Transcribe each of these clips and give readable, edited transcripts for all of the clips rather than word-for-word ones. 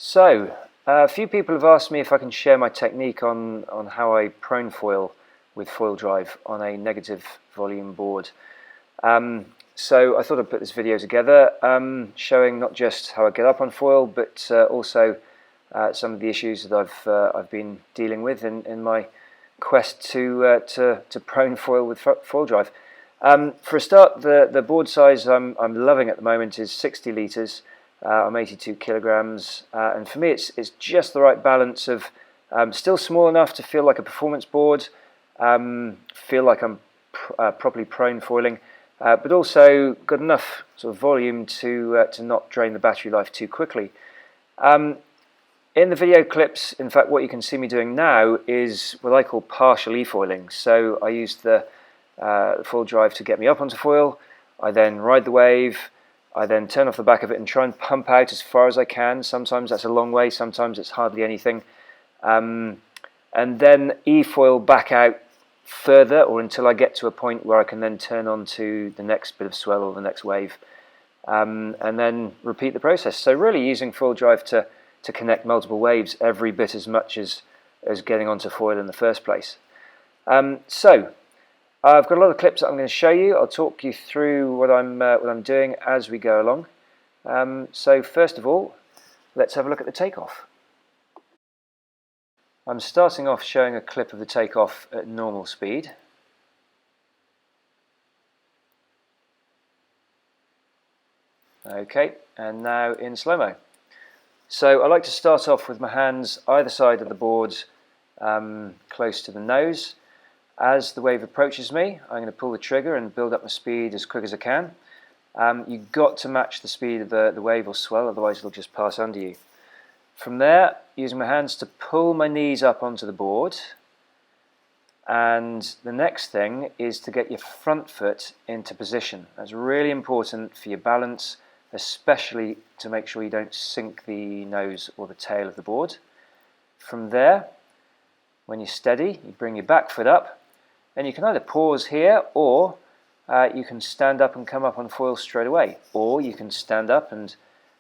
So, a few people have asked me if I can share my technique on how I prone foil with FoilDrive on a negative volume board. So I thought I'd put this video together showing not just how I get up on foil, but also some of the issues that I've been dealing with in my quest to prone foil with FoilDrive. For a start, the board size I'm loving at the moment is 60 litres. I'm 82 kilograms, and for me it's just the right balance of still small enough to feel like a performance board, feel like I'm properly prone foiling, but also got enough sort of volume to not drain the battery life too quickly. In the video clips, in fact, what you can see me doing now is what I call partial e-foiling. So I used the FoilDrive to get me up onto foil. I then ride the wave. I then turn off the back of it and try and pump out as far as I can. Sometimes that's a long way, sometimes it's hardly anything. And then e-foil back out further, or until I get to a point where I can then turn on to the next bit of swell or the next wave. And then repeat the process. So really using FoilDrive to connect multiple waves every bit as much as getting onto foil in the first place. I've got a lot of clips that I'm going to show you. I'll talk you through what I'm doing as we go along. So first of all, let's have a look at the takeoff. I'm starting off showing a clip of the takeoff at normal speed. Okay, and now in slow-mo. So I like to start off with my hands either side of the board, close to the nose. As the wave approaches me, I'm going to pull the trigger and build up my speed as quick as I can. You've got to match the speed of the wave or swell, otherwise it'll just pass under you. From there, using my hands to pull my knees up onto the board. And the next thing is to get your front foot into position. That's really important for your balance, especially to make sure you don't sink the nose or the tail of the board. From there, when you're steady, you bring your back foot up. And you can either pause here, or you can stand up and come up on foil straight away. Or you can stand up and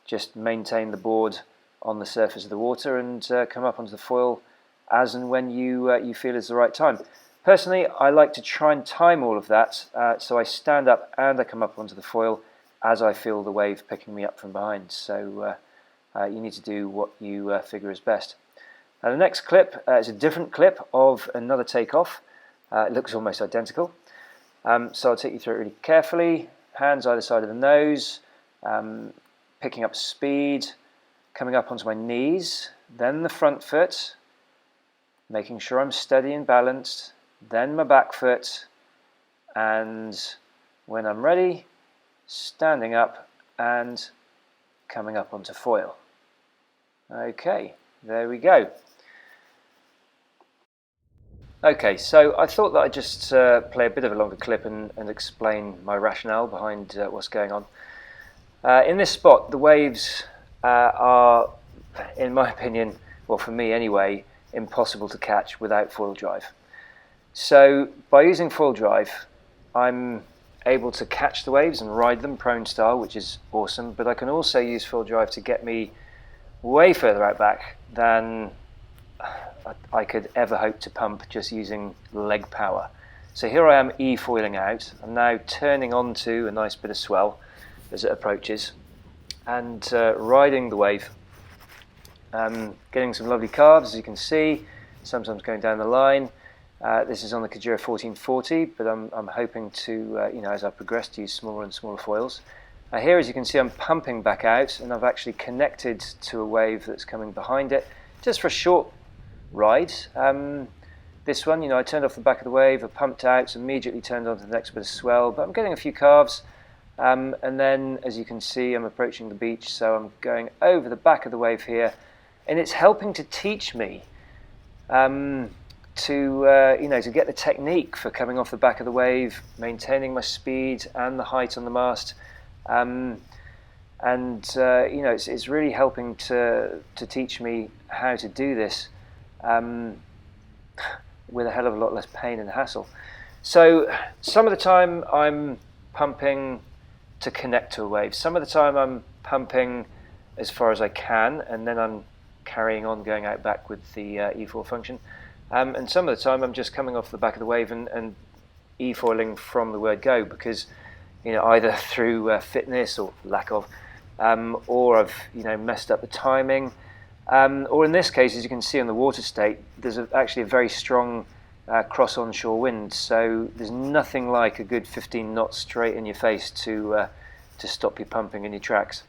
just maintain the board on the surface of the water and come up onto the foil as and when you feel is the right time. Personally, I like to try and time all of that, so I stand up and I come up onto the foil as I feel the wave picking me up from behind. So you need to do what you figure is best. Now the next clip is a different clip of another takeoff. It looks almost identical. So I'll take you through it really carefully. Hands either side of the nose, picking up speed, coming up onto my knees, then the front foot, making sure I'm steady and balanced, then my back foot, and when I'm ready, standing up and coming up onto foil. Okay, there we go. Okay, so I thought that I'd just play a bit of a longer clip and explain my rationale behind what's going on. In this spot, the waves are, in my opinion, well for me anyway, impossible to catch without FoilDrive. So by using FoilDrive, I'm able to catch the waves and ride them prone style, which is awesome, but I can also use FoilDrive to get me way further out back than I could ever hope to pump just using leg power. So here I am e-foiling out. I'm now turning onto a nice bit of swell as it approaches and riding the wave. Getting some lovely carves, as you can see, sometimes going down the line. This is on the Kujira 1440, but I'm hoping to, as I progress, to use smaller and smaller foils. Here, as you can see, I'm pumping back out, and I've actually connected to a wave that's coming behind it, just for a short ride. This one, I turned off the back of the wave, I pumped out, immediately turned on to the next bit of swell, but I'm getting a few carves, and then, as you can see, I'm approaching the beach, so I'm going over the back of the wave here, and it's helping to teach me to get the technique for coming off the back of the wave, maintaining my speed and the height on the mast, it's really helping to teach me how to do this with a hell of a lot less pain and hassle. So some of the time I'm pumping to connect to a wave. Some of the time I'm pumping as far as I can, and then I'm carrying on going out back with the e-foil function. And some of the time I'm just coming off the back of the wave and e-foiling from the word go, because either through fitness or lack of, or I've messed up the timing, or in this case, as you can see on the water state, there's actually a very strong cross onshore wind, so there's nothing like a good 15 knots straight in your face to stop you pumping in your tracks.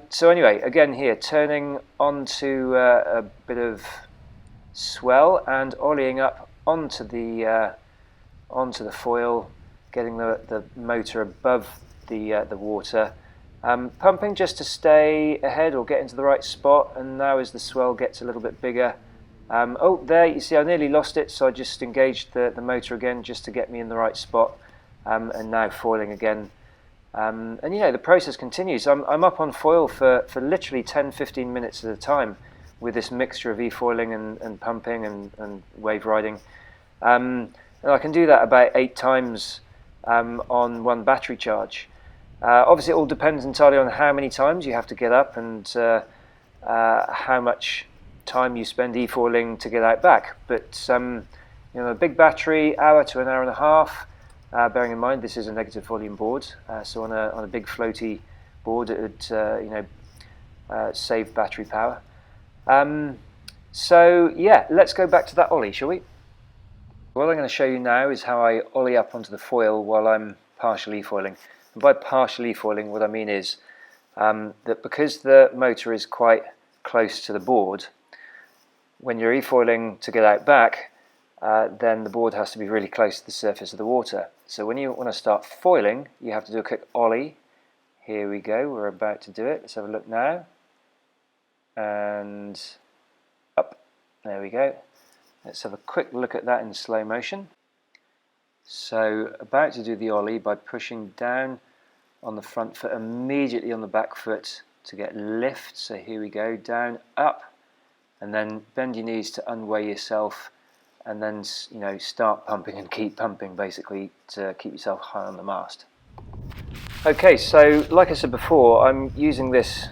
So anyway, again here, turning onto a bit of swell and ollieing up onto the foil, getting the motor above the water, pumping just to stay ahead or get into the right spot. And now as the swell gets a little bit bigger, oh, there you see I nearly lost it, so I just engaged the motor again just to get me in the right spot, and now foiling again. And the process continues. I'm up on foil for literally 10-15 minutes at a time with this mixture of e-foiling and pumping and wave riding. And I can do that about 8 times on one battery charge. Obviously it all depends entirely on how many times you have to get up and how much time you spend e-foiling to get out back. But a big battery, hour to an hour and a half, bearing in mind this is a negative volume board, so on a big floaty board it would save battery power. So yeah, let's go back to that ollie, shall we? What I'm going to show you now is how I ollie up onto the foil while I'm partial e-foiling. And by partial e-foiling, what I mean is that because the motor is quite close to the board, when you're e-foiling to get out back, then the board has to be really close to the surface of the water. So when you want to start foiling, you have to do a quick ollie. Here we go, we're about to do it. Let's have a look now. And up, there we go. Let's have a quick look at that in slow motion. So about to do the ollie by pushing down on the front foot, immediately on the back foot to get lift. So here we go, down, up, and then bend your knees to unweigh yourself, and then start pumping and keep pumping, basically to keep yourself high on the mast. Okay, so like I said before, I'm using this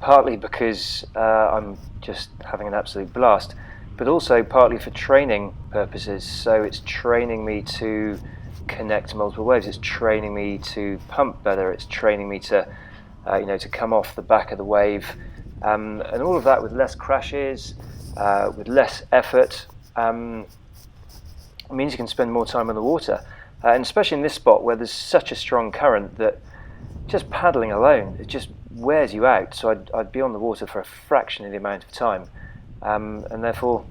partly because I'm just having an absolute blast, but also partly for training purposes. So it's training me to connect multiple waves, it's training me to pump better, it's training me to to come off the back of the wave, and all of that with less crashes, with less effort. It means you can spend more time on the water, and especially in this spot where there's such a strong current that just paddling alone, it just wears you out. So I'd be on the water for a fraction of the amount of time, and therefore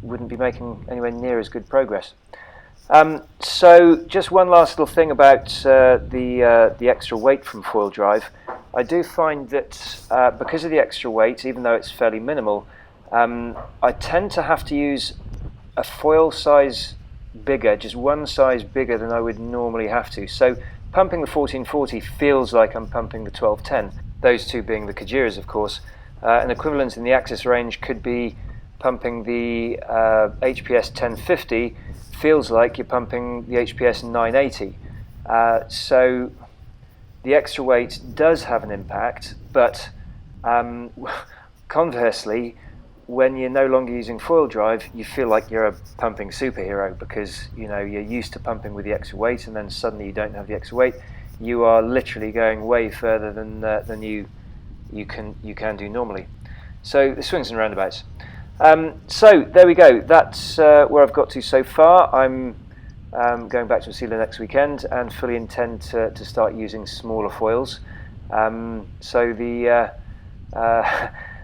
wouldn't be making anywhere near as good progress. So just one last little thing about the extra weight from FoilDrive. I do find that because of the extra weight, even though it's fairly minimal, I tend to have to use a foil size bigger, just one size bigger than I would normally have to. So pumping the 1440 feels like I'm pumping the 1210, those two being the kujiras, of course. An equivalent in the axis range could be pumping the HPS 1050 feels like you're pumping the HPS 980. So the extra weight does have an impact, but conversely, when you're no longer using FoilDrive, you feel like you're a pumping superhero, because you're used to pumping with the extra weight, and then suddenly you don't have the extra weight. You are literally going way further than you can do normally. So the swings and roundabouts. So there we go. That's where I've got to so far. I'm going back to Sealer next weekend and fully intend to start using smaller foils. So the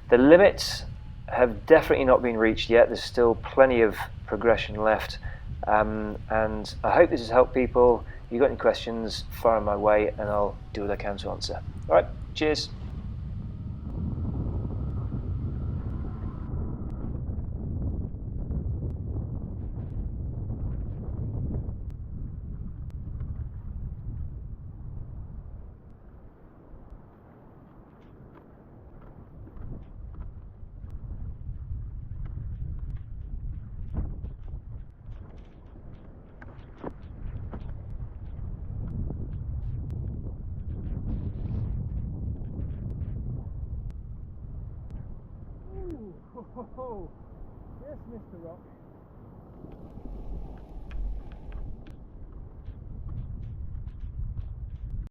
limits have definitely not been reached yet. There's still plenty of progression left, and I hope this has helped people. If you've got any questions, fire them my way and I'll do what I can to answer. Alright, cheers. Oh, yes, Mr. Rock.